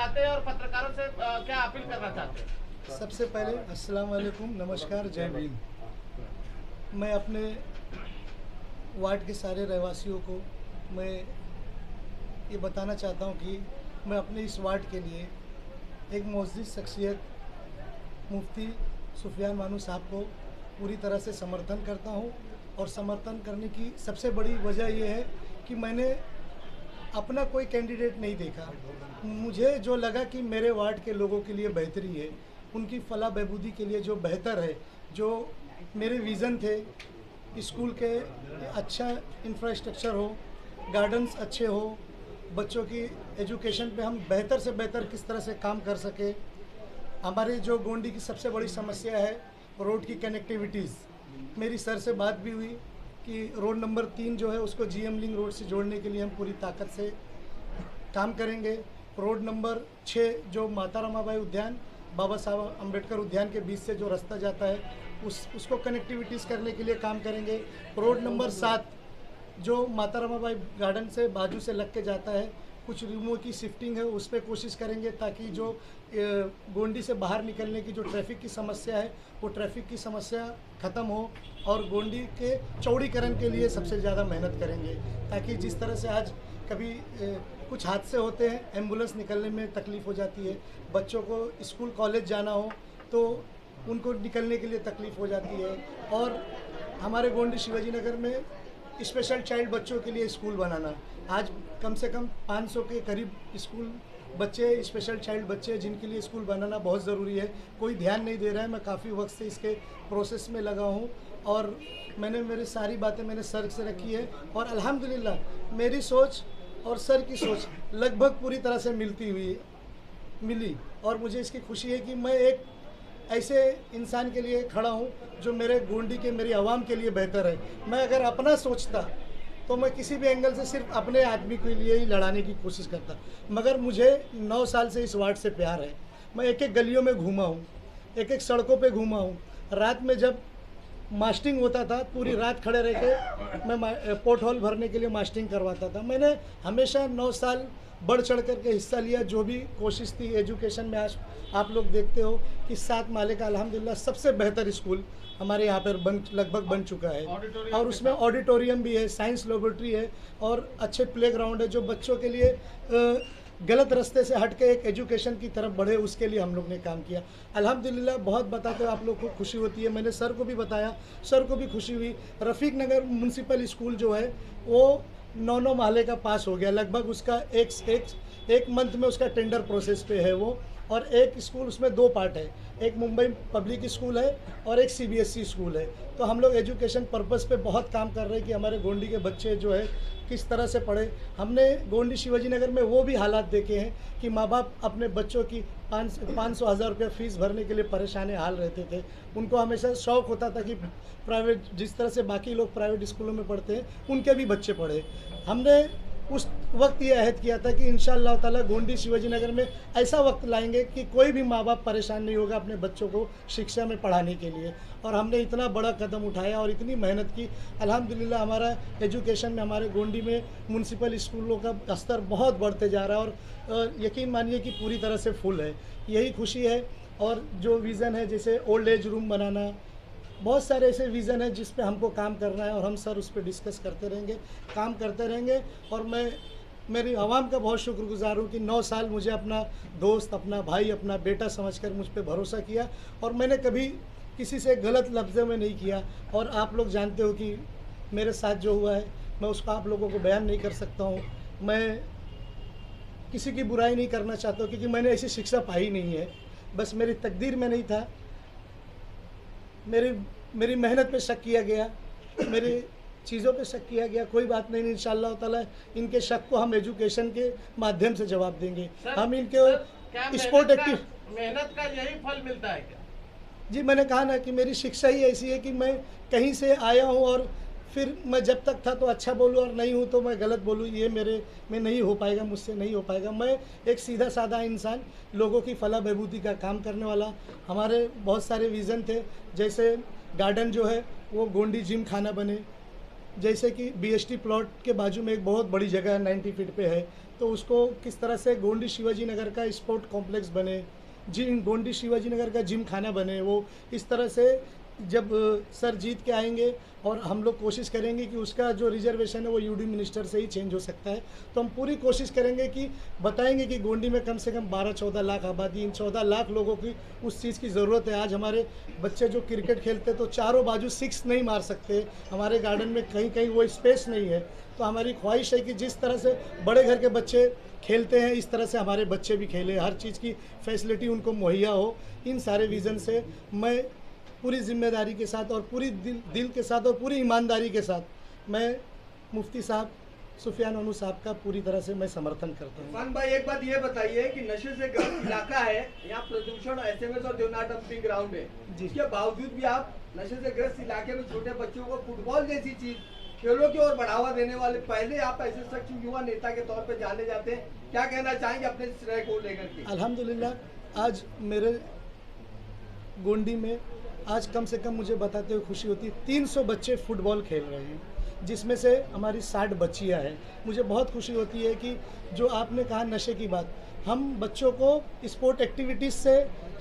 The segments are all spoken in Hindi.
चाहते हैं और पत्रकारों से क्या अपील करना चाहते हैं? सबसे पहले अस्सलाम वालेकुम, नमस्कार, जय भीम। मैं अपने वार्ड के सारे रहवासियों को मैं ये बताना चाहता हूँ कि मैं अपने इस वार्ड के लिए एक मोअज़्ज़िज़ शख्सियत मुफ्ती सुफियान बानो साहब को पूरी तरह से समर्थन करता हूँ। और समर्थन करने की सबसे बड़ी वजह ये है कि मैंने अपना कोई कैंडिडेट नहीं देखा। मुझे जो लगा कि मेरे वार्ड के लोगों के लिए बेहतरी है, उनकी फलाह बहबूदी के लिए जो बेहतर है, जो मेरे विज़न थे, स्कूल के अच्छा इंफ्रास्ट्रक्चर हो, गार्डन्स अच्छे हो, बच्चों की एजुकेशन पे हम बेहतर से बेहतर किस तरह से काम कर सके। हमारे जो गोंडी की सबसे बड़ी समस्या है रोड की कनेक्टिविटीज़। मेरी सर से बात भी हुई कि रोड नंबर 3 जो है उसको जीएम लिंक रोड से जोड़ने के लिए हम पूरी ताकत से काम करेंगे। रोड नंबर 6 जो माता रमाबाई उद्यान बाबा साहब अम्बेडकर उद्यान के बीच से जो रास्ता जाता है उसको कनेक्टिविटीज़ करने के लिए काम करेंगे। रोड नंबर 7 जो माता रमाबाई गार्डन से बाजू से लग के जाता है, कुछ रूमों की शिफ्टिंग है, उस पर कोशिश करेंगे ताकि जो गोंडी से बाहर निकलने की जो ट्रैफिक की समस्या है वो ट्रैफिक की समस्या ख़त्म हो। और गोंडी के चौड़ीकरण के लिए सबसे ज़्यादा मेहनत करेंगे ताकि जिस तरह से आज कभी कुछ हादसे होते हैं, एम्बुलेंस निकलने में तकलीफ़ हो जाती है, बच्चों को स्कूल कॉलेज जाना हो तो उनको निकलने के लिए तकलीफ़ हो जाती है। और हमारे गोंडी शिवाजी नगर में स्पेशल चाइल्ड बच्चों के लिए स्कूल बनाना, आज कम से कम 500 के करीब स्कूल बच्चे, स्पेशल चाइल्ड बच्चे जिनके लिए स्कूल बनाना बहुत ज़रूरी है, कोई ध्यान नहीं दे रहा है। मैं काफ़ी वक्त से इसके प्रोसेस में लगा हूँ और मेरी सारी बातें मैंने सर से रखी है और अल्हम्दुलिल्लाह मेरी सोच और सर की सोच लगभग पूरी तरह से मिली। और मुझे इसकी खुशी है कि मैं एक ऐसे इंसान के लिए खड़ा हूँ जो मेरे गोंडी के, मेरी आवाम के लिए बेहतर है। मैं अगर अपना सोचता तो मैं किसी भी एंगल से सिर्फ अपने आदमी के लिए ही लड़ाने की कोशिश करता, मगर मुझे 9 साल से इस वार्ड से प्यार है। मैं एक एक गलियों में घूमा हूँ, एक एक सड़कों पे घूमा हूँ। रात में जब मास्टिंग होता था पूरी रात खड़े रह के मैं पोर्ट होल भरने के लिए मास्टिंग करवाता था। मैंने हमेशा 9 साल बढ़ चढ़ कर के हिस्सा लिया। जो भी कोशिश थी एजुकेशन में, आज आप लोग देखते हो कि 7 माले का अल्हम्दुलिल्लाह सबसे बेहतर स्कूल हमारे यहाँ पर लगभग बन चुका है। और उसमें ऑडिटोरियम भी है, साइंस लेबोरेटरी है और अच्छे प्लेग्राउंड है जो बच्चों के लिए गलत रास्ते से हट के एक एजुकेशन की तरफ बढ़े, उसके लिए हम लोग ने काम किया। अल्हम्दुलिल्लाह बहुत बताते हुए आप लोग को खुशी होती है। मैंने सर को भी बताया, सर को भी खुशी हुई। रफ़ीक नगर म्यूनसिपल स्कूल जो है वो 9 माले का पास हो गया लगभग। उसका एक मंथ में उसका टेंडर प्रोसेस पे है वो। और एक स्कूल उसमें 2 पार्ट है, एक मुंबई पब्लिक स्कूल है और एक सीबीएसई स्कूल है। तो हम लोग एजुकेशन पर्पस पे बहुत काम कर रहे हैं कि हमारे गोंडी के बच्चे जो है किस तरह से पढ़े। हमने गोंडी शिवाजी नगर में वो भी हालात देखे हैं कि माँ बाप अपने बच्चों की 500-1000 रुपये फ़ीस भरने के लिए परेशान हाल रहते थे। उनको हमेशा शौक़ होता था कि प्राइवेट, जिस तरह से बाकी लोग प्राइवेट स्कूलों में पढ़ते हैं उनके भी बच्चे पढ़े। हमने उस वक्त ये अहद किया था कि इंशाअल्लाह ताला गोंडी शिवाजी नगर में ऐसा वक्त लाएंगे कि कोई भी माँ बाप परेशान नहीं होगा अपने बच्चों को शिक्षा में पढ़ाने के लिए। और हमने इतना बड़ा कदम उठाया और इतनी मेहनत की। अल्हम्दुलिल्लाह हमारा एजुकेशन में, हमारे गोंडी में म्यूनसिपल स्कूलों का स्तर बहुत बढ़ते जा रहा है और यकीन मानिए कि पूरी तरह से फुल है। यही खुशी है। और जो विज़न है जैसे ओल्ड एज रूम बनाना, बहुत सारे ऐसे विज़न है जिस पे हमको काम करना है और हम सर उस पर डिस्कस करते रहेंगे, काम करते रहेंगे। और मैं मेरी आवाम का बहुत शुक्रगुज़ार हूँ कि 9 साल मुझे अपना दोस्त, अपना भाई, अपना बेटा समझकर मुझ पे भरोसा किया और मैंने कभी किसी से गलत लफ्ज़ों में नहीं किया। और आप लोग जानते हो कि मेरे साथ जो हुआ है मैं उसका आप लोगों को बयान नहीं कर सकता हूँ। मैं किसी की बुराई नहीं करना चाहता हूँ क्योंकि मैंने ऐसी शिक्षा पाई नहीं है, बस मेरी तकदीर में नहीं था। मेरी मेहनत पे शक किया गया, मेरी चीज़ों पे शक किया गया। कोई बात नहीं, इंशाअल्लाह ताला इनके शक को हम एजुकेशन के माध्यम से जवाब देंगे। हम इनके स्पोर्ट एक्टिव मेहनत का यही फल मिलता है क्या? जी, मैंने कहा ना कि मेरी शिक्षा ही ऐसी है कि मैं कहीं से आया हूँ और फिर मैं जब तक था तो अच्छा बोलूँ और नहीं हूँ तो मैं गलत बोलूँ, ये मेरे में नहीं हो पाएगा, मुझसे नहीं हो पाएगा। मैं एक सीधा साधा इंसान, लोगों की फलाह बहबूदी का काम करने वाला। हमारे बहुत सारे विज़न थे, जैसे गार्डन जो है वो गोंडी जिम खाना बने, जैसे कि बीएसटी प्लॉट के बाजू में एक बहुत बड़ी जगह 90 फीट पे है, तो उसको किस तरह से गोंडी शिवाजी नगर का स्पोर्ट कॉम्प्लेक्स बने, जिम गोंडी शिवाजी नगर का जिम खाना बने, वो इस तरह से जब सर जीत के आएंगे और हम लोग कोशिश करेंगे कि उसका जो रिजर्वेशन है वो यूडी मिनिस्टर से ही चेंज हो सकता है, तो हम पूरी कोशिश करेंगे कि बताएंगे कि गोंडी में कम से कम 12-14 लाख आबादी, इन 14 लाख लोगों की उस चीज़ की ज़रूरत है। आज हमारे बच्चे जो क्रिकेट खेलते तो चारों बाजू 6 नहीं मार सकते, हमारे गार्डन में कहीं कहीं वो स्पेस नहीं है, तो हमारी ख्वाहिश है कि जिस तरह से बड़े घर के बच्चे खेलते हैं इस तरह से हमारे बच्चे भी खेलें, हर चीज़ की फैसिलिटी उनको मुहैया हो। इन सारे विज़न से मैं पूरी जिम्मेदारी के साथ और पूरी दिल के साथ और पूरी ईमानदारी के साथ मैं मुफ्ती साहब सुफियान वनू साहब का पूरी तरह से मैं समर्थन करता हूँ। इरफान भाई, एक बात ये बताइए कि नशे से ग्रस्त इलाका है, यहाँ प्रदूषण, एसएमएस और देवनार डंपिंग ग्राउंड है, इसके बावजूद भी आप नशे से ग्रस्त इलाके में छोटे बच्चों को फुटबॉल जैसी चीज, खेलों की ओर बढ़ावा देने वाले पहले आप ऐसे सक्षम युवा नेता के तौर पर जाने जाते हैं, क्या कहना चाहेंगे अपने श्रेय को लेकर के? अल्हम्दुलिल्लाह, आज मेरे गोंडी में आज कम से कम मुझे बताते हुए खुशी होती है 300 बच्चे फुटबॉल खेल रहे हैं, जिसमें से हमारी 60 बच्चियां हैं। मुझे बहुत खुशी होती है कि जो आपने कहा नशे की बात, हम बच्चों को स्पोर्ट एक्टिविटीज़ से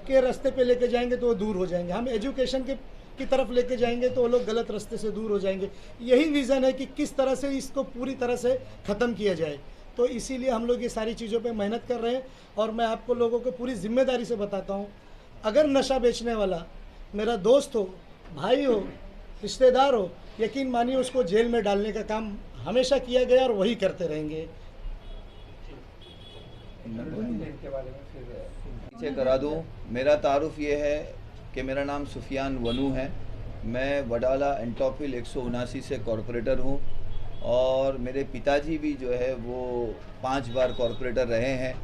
के रास्ते पे लेके जाएंगे तो वो दूर हो जाएंगे, हम एजुकेशन की तरफ लेके जाएंगे तो वो लोग गलत रास्ते से दूर हो जाएंगे। यही विज़न है कि किस तरह से इसको पूरी तरह से ख़त्म किया जाए, तो इसीलिए हम लोग ये सारी चीज़ों पे मेहनत कर रहे हैं। और मैं आपको लोगों को पूरी जिम्मेदारी से बताता हूँ, अगर नशा बेचने वाला मेरा दोस्त हो, भाई हो, रिश्तेदार हो, यकीन मानिए उसको जेल में डालने का काम हमेशा किया गया और वही करते रहेंगे। पीछे करा दूं, मेरा तारुफ ये है कि मेरा नाम सुफियान वनू है, मैं वडाला एंटॉफिल 179 से कॉरपोरेटर हूं और मेरे पिताजी भी जो है वो 5 बार कॉरपोरेटर रहे हैं।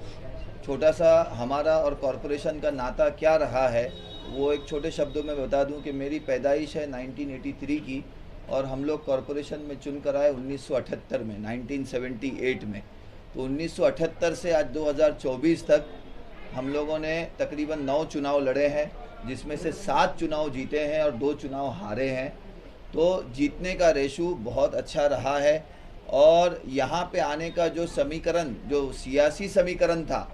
छोटा सा हमारा और कॉरपोरेशन का नाता क्या रहा है वो एक छोटे शब्दों में बता दूं कि मेरी पैदाइश है 1983 की और हम लोग कॉरपोरेशन में चुन कर आए 1978 में, 1978 में। तो 1978 से आज 2024 तक हम लोगों ने तकरीबन 9 चुनाव लड़े हैं, जिसमें से 7 चुनाव जीते हैं और 2 चुनाव हारे हैं। तो जीतने का रेशो बहुत अच्छा रहा है और यहाँ पे आने का जो समीकरण, जो सियासी समीकरण था,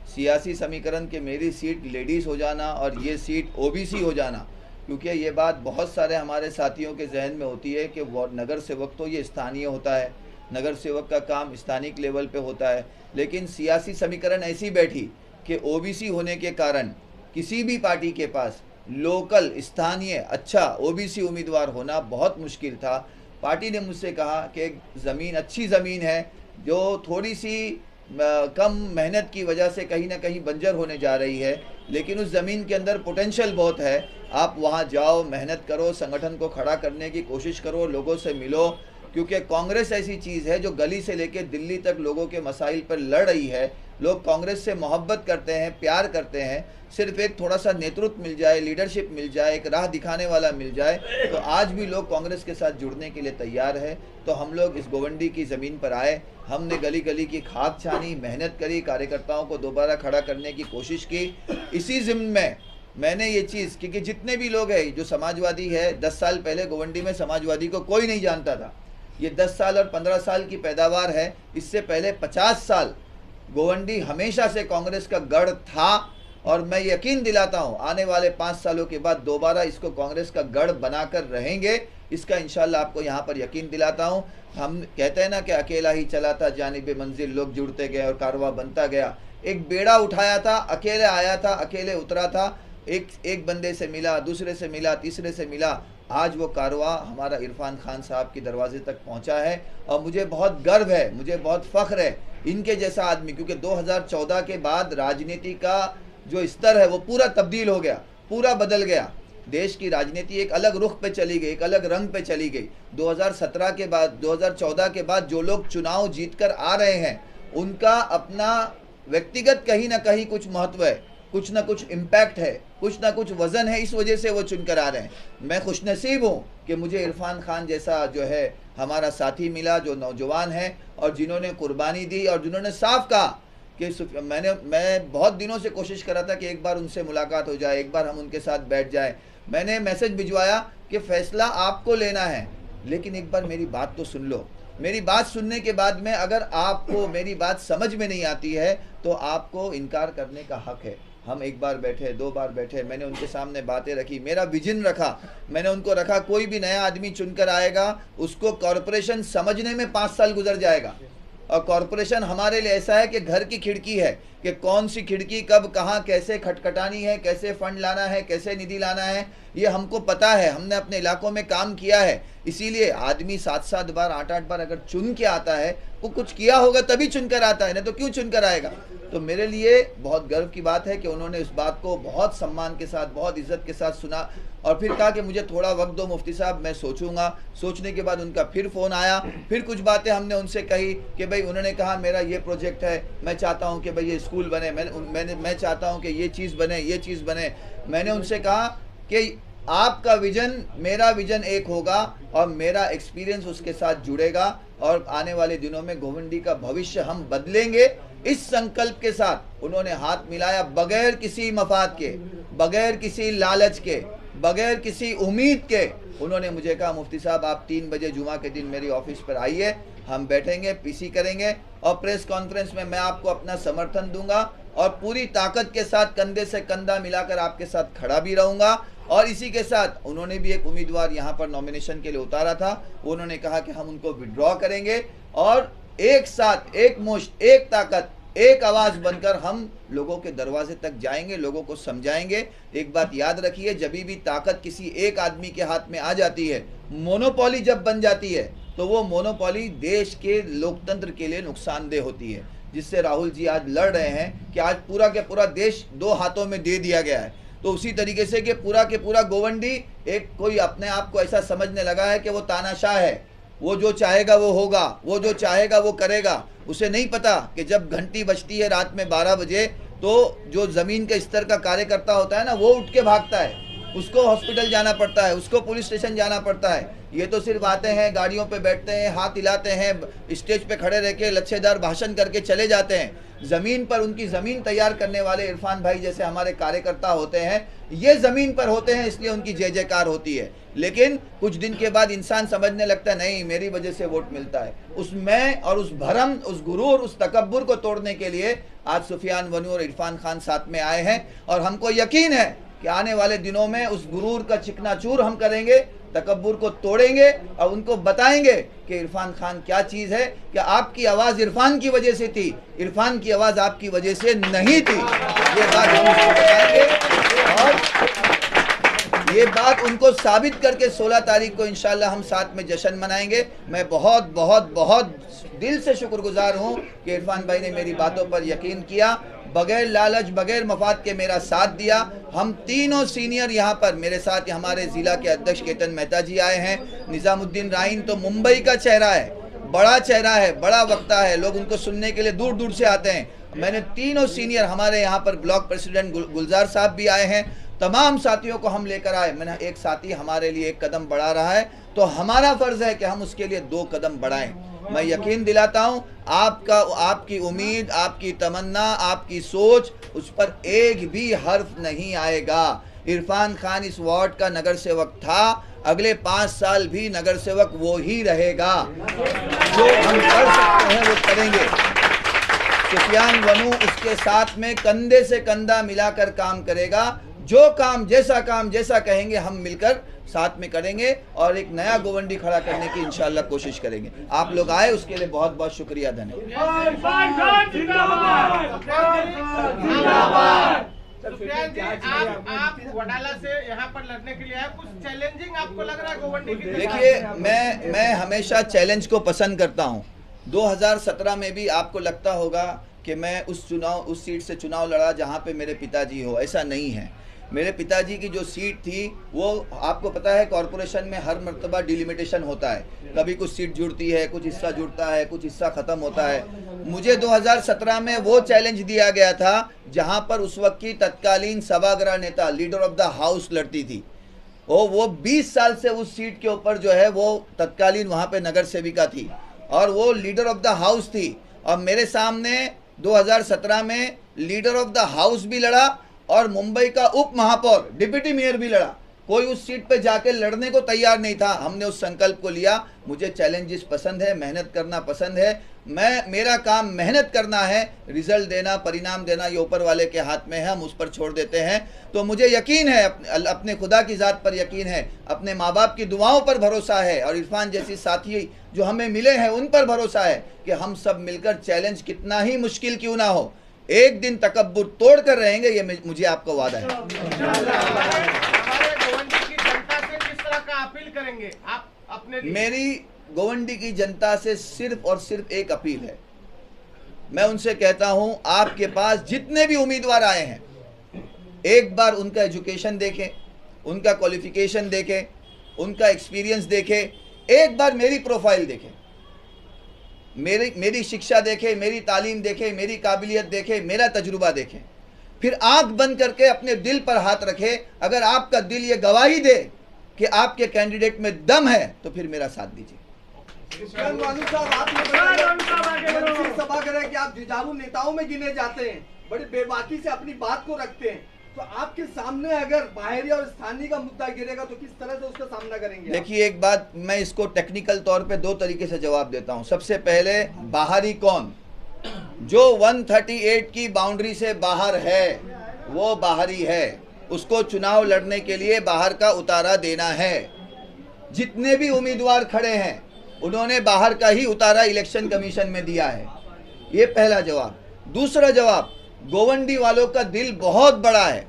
सियासी समीकरण के मेरी सीट लेडीज़ हो जाना और ये सीट ओबीसी हो जाना, क्योंकि ये बात बहुत सारे हमारे साथियों के जहन में होती है कि वो नगर सेवक तो ये स्थानीय होता है, नगर सेवक का काम स्थानिक लेवल पे होता है, लेकिन सियासी समीकरण ऐसी बैठी कि ओबीसी होने के कारण किसी भी पार्टी के पास लोकल स्थानीय अच्छा ओबीसी उम्मीदवार होना बहुत मुश्किल था। पार्टी ने मुझसे कहा कि एक ज़मीन, अच्छी ज़मीन है जो थोड़ी सी कम मेहनत की वजह से कहीं ना कहीं बंजर होने जा रही है, लेकिन उस ज़मीन के अंदर पोटेंशियल बहुत है, आप वहाँ जाओ, मेहनत करो, संगठन को खड़ा करने की कोशिश करो, लोगों से मिलो, क्योंकि कांग्रेस ऐसी चीज़ है जो गली से लेकर दिल्ली तक लोगों के मसाइल पर लड़ रही है। लोग कांग्रेस से मोहब्बत करते हैं, प्यार करते हैं, सिर्फ एक थोड़ा सा नेतृत्व मिल जाए, लीडरशिप मिल जाए, एक राह दिखाने वाला मिल जाए तो आज भी लोग कांग्रेस के साथ जुड़ने के लिए तैयार है। तो हम लोग इस गोवंडी की ज़मीन पर आए, हमने गली गली की खाक छानी, मेहनत करी, कार्यकर्ताओं को दोबारा खड़ा करने की कोशिश की। इसी ज़िम्न में मैंने ये चीज़, क्योंकि जितने भी लोग हैं जो समाजवादी है, 10 साल पहले गोवंडी में समाजवादी को कोई नहीं जानता था, ये 10 साल और 15 साल की पैदावार है। इससे पहले 50 साल गोवंडी हमेशा से कांग्रेस का गढ़ था और मैं यकीन दिलाता हूँ आने वाले 5 सालों के बाद दोबारा इसको कांग्रेस का गढ़ बनाकर रहेंगे, इसका इंशाल्लाह आपको यहाँ पर यकीन दिलाता हूँ। हम कहते हैं ना कि अकेला ही चला था जानिबे मंजिल, लोग जुड़ते गए और कारवां बनता गया। एक बेड़ा उठाया था, अकेले आया था, अकेले उतरा था, एक बंदे से मिला, दूसरे से मिला, तीसरे से मिला, आज वो कारवां हमारा इरफान खान साहब के दरवाजे तक पहुंचा है और मुझे बहुत गर्व है, मुझे बहुत फ़ख्र है इनके जैसा आदमी, क्योंकि 2014 के बाद राजनीति का जो स्तर है वो पूरा तब्दील हो गया, पूरा बदल गया। देश की राजनीति एक अलग रुख पे चली गई, एक अलग रंग पे चली गई। 2017 के बाद, 2014 के बाद जो लोग चुनाव जीतकर आ रहे हैं उनका अपना व्यक्तिगत कहीं ना कहीं कुछ महत्व है, कुछ ना कुछ इम्पैक्ट है, कुछ ना कुछ वज़न है, इस वजह से वो चुनकर आ रहे हैं। मैं खुशनसीब हूँ कि मुझे इरफान खान जैसा जो है हमारा साथी मिला, जो नौजवान है और जिन्होंने कुर्बानी दी और जिन्होंने साफ कहा कि मैं बहुत दिनों से कोशिश कर रहा था कि एक बार उनसे मुलाकात हो जाए, एक बार हम उनके साथ बैठ जाएं। मैंने मैसेज भिजवाया कि फ़ैसला आपको लेना है, लेकिन एक बार मेरी बात तो सुन लो। मेरी बात सुनने के बाद में अगर आपको मेरी बात समझ में नहीं आती है तो आपको इनकार करने का हक है। हम एक बार बैठे, 2 बार बैठे, मैंने उनके सामने बातें रखी, मेरा विजन रखा, मैंने उनको रखा कोई भी नया आदमी चुनकर आएगा उसको कॉरपोरेशन समझने में 5 साल गुजर जाएगा। और कॉरपोरेशन हमारे लिए ऐसा है कि घर की खिड़की है कि कौन सी खिड़की कब कहाँ कैसे खटखटानी है, कैसे फंड लाना है, कैसे निधि लाना है, ये हमको पता है, हमने अपने इलाकों में काम किया है। इसीलिए आदमी 7-7 बार 8-8 बार अगर चुन के आता है, वो कुछ किया होगा तभी चुनकर आता है, नहीं तो क्यों चुनकर आएगा। तो मेरे लिए बहुत गर्व की बात है कि उन्होंने इस बात को बहुत सम्मान के साथ, बहुत इज्जत के साथ सुना और फिर कहा कि मुझे थोड़ा वक्त दो मुफ्ती साहब, मैं सोचूंगा। सोचने के बाद उनका फिर फ़ोन आया, फिर कुछ बातें हमने उनसे कही कि भाई उन्होंने कहा मेरा ये प्रोजेक्ट है, मैं चाहता हूँ कि भाई ये स्कूल बने, मैं चाहता हूँ कि ये चीज़ बने, ये चीज़ बने। मैंने उनसे कहा कि आपका विजन मेरा विजन एक होगा और मेरा एक्सपीरियंस उसके साथ जुड़ेगा और आने वाले दिनों में गोवंडी का भविष्य हम बदलेंगे। इस संकल्प के साथ उन्होंने हाथ मिलाया, बगैर किसी मफाद के, बगैर किसी लालच के, बगैर किसी उम्मीद के। उन्होंने मुझे कहा मुफ्ती साहब आप 3 बजे जुमा के दिन मेरी ऑफिस पर आइए, हम बैठेंगे, पीसी करेंगे और प्रेस कॉन्फ्रेंस में मैं आपको अपना समर्थन दूंगा और पूरी ताकत के साथ कंधे से कंधा मिलाकर आपके साथ खड़ा भी रहूंगा। और इसी के साथ उन्होंने भी एक उम्मीदवार यहाँ पर नॉमिनेशन के लिए उतारा था, उन्होंने कहा कि हम उनको विड्रॉ करेंगे और एक साथ, एक मुश्त, एक ताकत, एक आवाज बनकर हम लोगों के दरवाजे तक जाएंगे, लोगों को समझाएंगे। एक बात याद रखिए, जब भी ताकत किसी एक आदमी के हाथ में आ जाती है, मोनोपोली जब बन जाती है, तो वो मोनोपोली देश के लोकतंत्र के लिए नुकसानदेह होती है, जिससे राहुल जी आज लड़ रहे हैं कि आज पूरा के पूरा देश 2 हाथों में दे दिया गया है। तो उसी तरीके से कि पूरा के पूरा गोवंडी एक कोई अपने आप को ऐसा समझने लगा है कि वो तानाशाह है, वो जो चाहेगा वो होगा, वो जो चाहेगा वो करेगा। उसे नहीं पता कि जब घंटी बजती है रात में 12 बजे तो जो ज़मीन के स्तर का कार्यकर्ता होता है ना, वो उठ के भागता है, उसको हॉस्पिटल जाना पड़ता है, उसको पुलिस स्टेशन जाना पड़ता है। ये तो सिर्फ आते हैं, गाड़ियों पे बैठते हैं, हाथ हिलाते हैं, स्टेज पे खड़े रह के लच्छेदार भाषण करके चले जाते हैं। ज़मीन पर उनकी ज़मीन तैयार करने वाले इरफान भाई जैसे हमारे कार्यकर्ता होते हैं, ये ज़मीन पर होते हैं, इसलिए उनकी जय जयकार होती है। लेकिन कुछ दिन के बाद इंसान समझने लगता है नहीं मेरी वजह से वोट मिलता है। उस मैं और उस भरम, उस गुरूर, उस तकब्बुर को तोड़ने के लिए आज सुफियान वनू और इरफान खान साथ में आए हैं और हमको यकीन है कि आने वाले दिनों में उस गुरूर का चिकनाचूर हम करेंगे, तकब्बुर को तोड़ेंगे और उनको बताएंगे कि इरफान खान क्या चीज़ है, कि आपकी आवाज़ इरफान की वजह से थी, इरफान की आवाज़ आपकी वजह से नहीं थी। ये बात हम उसको बताएंगे और ये बात उनको साबित करके 16 तारीख को इंशाल्लाह हम साथ में जश्न मनाएंगे। मैं बहुत बहुत बहुत दिल से शुक्रगुजार हूँ कि इरफान भाई ने मेरी बातों पर यकीन किया, बगैर लालच, बगैर मफाद के मेरा साथ दिया। हम तीनों सीनियर यहाँ पर मेरे साथ हमारे ज़िला के अध्यक्ष केतन मेहता जी आए हैं। निज़ामुद्दीन राइन तो मुंबई का चेहरा है, बड़ा चेहरा है, बड़ा वक्ता है, लोग उनको सुनने के लिए दूर दूर से आते हैं। मैंने तीनों सीनियर, हमारे यहाँ पर ब्लॉक प्रेसिडेंट गुलजार साहब भी आए हैं, तमाम साथियों को हम लेकर आए। मैंने एक साथी हमारे लिए 1 कदम बढ़ा रहा है तो हमारा फ़र्ज़ है कि हम उसके लिए 2 कदम बढ़ाएं। मैं यकीन दिलाता हूं आपकी उम्मीद, आपकी तमन्ना, आपकी सोच, उस पर एक भी हर्फ नहीं आएगा। इरफान खान इस वार्ड का नगर सेवक था, अगले 5 साल भी नगर सेवक वो ही रहेगा। जो हम कर सकते हैं वो करेंगे। सुफियान वनू उसके साथ में कंधे से कंधा मिलाकर काम करेगा। जो काम, जैसा कहेंगे हम मिलकर साथ में करेंगे और एक नया गोवंडी खड़ा करने की इंशाल्लाह कोशिश करेंगे। आप लोग आए उसके लिए बहुत बहुत शुक्रिया, धन्यवाद। सुफियान जी, आप वडाला से यहाँ पर लड़ने के लिए आए, कुछ चैलेंजिंग आपको लग रहा है गोवंडी की? देखिए, मैं हमेशा चैलेंज को पसंद करता हूँ। 2017 में भी आपको लगता होगा कि मैं उस सीट से चुनाव लड़ा जहाँ पे मेरे पिताजी हो, ऐसा नहीं है। मेरे पिताजी की जो सीट थी वो आपको पता है कॉरपोरेशन में हर मर्तबा डिलिमिटेशन होता है, कभी कुछ सीट जुड़ती है, कुछ हिस्सा जुड़ता है, कुछ हिस्सा ख़त्म होता है। मुझे 2017 में वो चैलेंज दिया गया था जहां पर उस वक्त की तत्कालीन सभागृह नेता, लीडर ऑफ द हाउस लड़ती थी। वो 20 साल से उस सीट के ऊपर जो है वो तत्कालीन वहाँ पे नगर सेविका थी और वो लीडर ऑफ द हाउस थी। और मेरे सामने 2017 में लीडर ऑफ द हाउस भी लड़ा और मुंबई का उप महापौर, डिप्टी मेयर भी लड़ा। कोई उस सीट पे जाके लड़ने को तैयार नहीं था। हमने उस संकल्प को लिया। मुझे चैलेंजेस पसंद है, मेहनत करना पसंद है। मेरा काम मेहनत करना है, रिजल्ट देना, परिणाम देना ये ऊपर वाले के हाथ में है, हम उस पर छोड़ देते हैं। तो मुझे यकीन है, अपने खुदा की ज़ात पर यकीन है, अपने माँ बाप की दुआओं पर भरोसा है, और इरफान जैसी साथी जो हमें मिले हैं उन पर भरोसा है कि हम सब मिलकर चैलेंज कितना ही मुश्किल क्यों ना हो, एक दिन तकब्बुर तोड़ कर रहेंगे, ये मुझे आपको वादा है। हमारे गोवंडी की जनता से किस तरह का अपील करेंगे आप अपने लिए? मेरी गोवंडी की जनता से सिर्फ और सिर्फ एक अपील है। मैं उनसे कहता हूं, आपके पास जितने भी उम्मीदवार आए हैं, एक बार उनका एजुकेशन देखें, उनका क्वालिफिकेशन देखें, उनका एक्सपीरियंस देखें, एक बार मेरी प्रोफाइल देखें, मेरी शिक्षा देखें, मेरी तालीम देखें, मेरी काबिलियत देखें, मेरा तजुर्बा देखें। फिर आंख बंद करके अपने दिल पर हाथ रखें। अगर आपका दिल ये गवाही दे कि आपके कैंडिडेट में दम है तो फिर मेरा साथ दीजिए। वानू साहब, आप ये बताइए, सभागृह कि आप जुझारू नेताओं में गिने जाते हैं, बड़ी बेबाकी से अपनी बात को रखते हैं, तो आपके सामने अगर बाहरी और स्थानीय का मुद्दा गिरेगा तो किस तरह से उसका सामना करेंगे? देखिए, एक बात मैं इसको टेक्निकल तौर पे दो तरीके से जवाब देता हूं। सबसे पहले, बाहरी कौन? जो 138 की बाउंड्री से बाहर है वो बाहरी है, उसको चुनाव लड़ने के लिए बाहर का उतारा देना है। जितने भी उम्मीदवार खड़े हैं उन्होंने बाहर का ही उतारा इलेक्शन कमीशन में दिया है। ये पहला जवाब। दूसरा जवाब, गोवंडी वालों का दिल बहुत बड़ा है,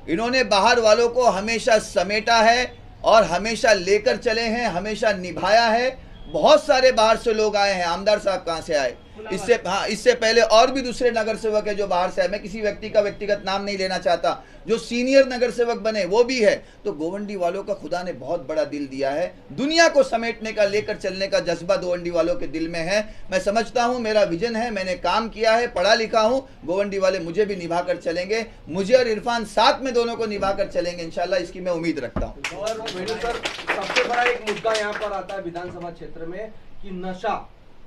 इन्होंने बाहर वालों को हमेशा समेटा है और हमेशा लेकर चले हैं, हमेशा निभाया है। बहुत सारे बाहर से लोग आए हैं। आमदार साहब कहाँ से आए? इससे पहले और भी दूसरे नगर सेवक है जो बाहर से आए। मैं किसी व्यक्ति का व्यक्तिगत नाम नहीं लेना चाहता, जो सीनियर नगर सेवक बने वो भी है। तो गोवंडी वालों का खुदा ने बहुत बड़ा दिल दिया है, दुनिया को समेटने का, लेकर चलने का जज्बा गोवंडी वालों के दिल में है। मैं समझता हूँ, मेरा विजन है, मैंने काम किया है, पढ़ा लिखा हूँ, गोवंडी वाले मुझे भी निभा कर चलेंगे, मुझे और इरफान साथ में दोनों को निभा कर चलेंगे इंशाल्लाह, इसकी मैं उम्मीद रखता हूँ। और वेणु सर, सबसे बड़ा एक मुद्दा यहाँ पर आता है विधानसभा क्षेत्र में कि नशा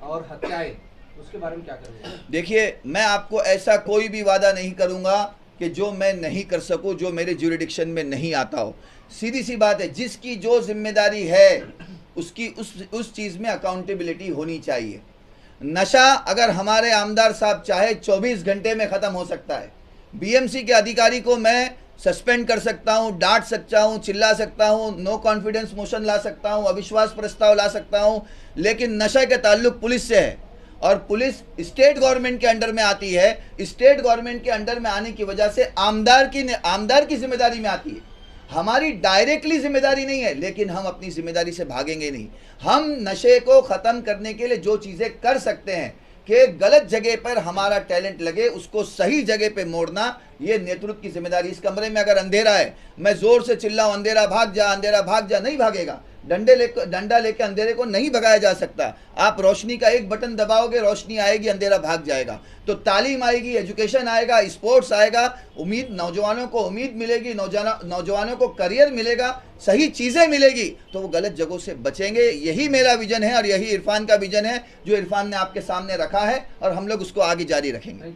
और हत्याएं, उसके बारे में क्या करेंगे? देखिए, मैं आपको ऐसा कोई भी वादा नहीं करूंगा कि जो मैं नहीं कर सकूं, जो मेरे ज्यूरिडिक्शन में नहीं आता हो। सीधी सी बात है, जिसकी जो जिम्मेदारी है उसकी उस चीज़ में अकाउंटेबिलिटी होनी चाहिए। नशा अगर हमारे आमदार साहब चाहे 24 घंटे में ख़त्म हो सकता है। बीएमसी के अधिकारी को मैं सस्पेंड कर सकता हूं, डांट सकता हूं, चिल्ला सकता हूं, नो कॉन्फिडेंस मोशन ला सकता हूं, अविश्वास प्रस्ताव ला सकता हूं, लेकिन नशा के ताल्लुक पुलिस से है और पुलिस स्टेट गवर्नमेंट के अंडर में आती है। स्टेट गवर्नमेंट के अंडर में आने की वजह से आमदार की जिम्मेदारी में आती है। हमारी डायरेक्टली जिम्मेदारी नहीं है, लेकिन हम अपनी जिम्मेदारी से भागेंगे नहीं। हम नशे को ख़त्म करने के लिए जो चीज़ें कर सकते हैं कि गलत जगह पर हमारा टैलेंट लगे, उसको सही जगह पे मोड़ना, ये नेतृत्व की जिम्मेदारी। इस कमरे में अगर अंधेरा है, मैं जोर से चिल्लाऊं अंधेरा भाग जा, अंधेरा भाग जा, नहीं भागेगा। डंडा लेकर अंधेरे को नहीं भगाया जा सकता। आप रोशनी का एक बटन दबाओगे, रोशनी आएगी, अंधेरा भाग जाएगा। तो तालीम आएगी, एजुकेशन आएगा, स्पोर्ट्स आएगा, उम्मीद, नौजवानों को उम्मीद मिलेगी, नौजवानों को करियर मिलेगा, सही चीज़ें मिलेगी, तो वो गलत जगहों से बचेंगे। यही मेरा विजन है और यही इरफान का विजन है जो इरफान ने आपके सामने रखा है, और हम लोग उसको आगे जारी रखेंगे।